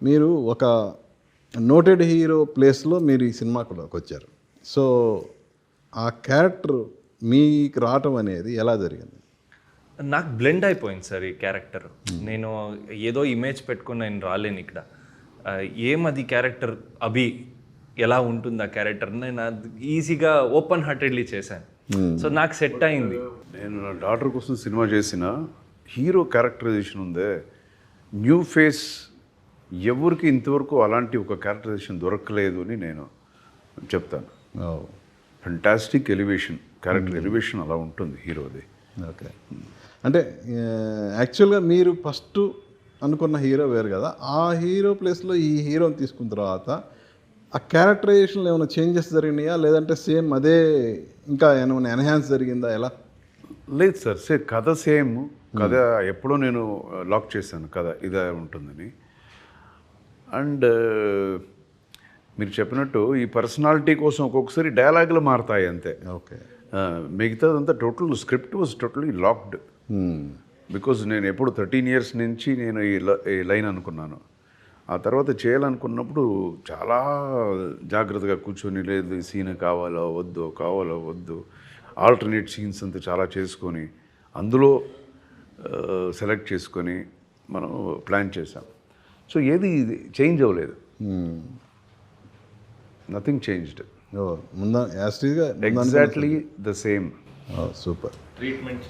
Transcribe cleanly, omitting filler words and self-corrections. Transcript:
మీరు ఒక noted hero ప్లేస్లో మీరు ఈ సినిమాకి వచ్చారు. సో ఆ క్యారెక్టర్ మీకు రావటం అనేది ఎలా జరిగింది? నాకు బ్లెండ్ అయిపోయింది సార్ ఈ క్యారెక్టర్. నేను ఏదో ఇమేజ్ పెట్టుకుని నేను రాలేను ఇక్కడ. ఏమది క్యారెక్టర్ అభి ఎలా ఉంటుంది ఆ క్యారెక్టర్ నేను ఈజీగా ఓపెన్ హార్టెడ్లీ చేశాను. సో నాకు సెట్ అయింది. నేను నా డాటర్ కోసం సినిమా చేసిన హీరో క్యారెక్టరైజేషన్ ఉందే, న్యూ ఫేస్ ఎవరికి ఇంతవరకు అలాంటి ఒక క్యారెక్టరైజేషన్ దొరకలేదు అని నేను చెప్తాను. ఫెంటాస్టిక్ ఎలివేషన్, క్యారెక్టర్ ఎలివేషన్ అలా ఉంటుంది హీరోది. ఓకే, అంటే యాక్చువల్గా మీరు ఫస్ట్ అనుకున్న హీరో వేరు కదా, ఆ హీరో ప్లేస్లో ఈ హీరోని తీసుకున్న తర్వాత ఆ క్యారెక్టరైజేషన్లో ఏమైనా చేంజెస్ జరిగినాయా, లేదంటే సేమ్ అదే ఇంకా ఏమైనా ఎన్హాన్స్ జరిగిందా, ఎలా? లేదు సార్, కథ సేమ్ కథ. ఎప్పుడో నేను లాక్ చేశాను కథ ఇదే ఉంటుందని. అండ్ మీరు చెప్పినట్టు ఈ పర్సనాలిటీ కోసం ఒక్కొక్కసారి డైలాగులు మారుతాయి అంతే. ఓకే, మిగతాదంతా total script was totally locked. Because నేను ఎప్పుడు 13 years నుంచి నేను ఈ లైన్ అనుకున్నాను. ఆ తర్వాత చేయాలనుకున్నప్పుడు చాలా జాగ్రత్తగా కూర్చొని, లేదు ఈ సీన్ కావాలో వద్దు, ఆల్టర్నేట్ సీన్స్ అంతా చాలా చేసుకొని అందులో సెలెక్ట్ చేసుకొని మనం ప్లాన్ చేసాం. సో ఏది చేంజ్ అవ్వలేదు, నథింగ్ చేంజ్డ్. ముందు యాస్టీగా exactly the same. Super treatment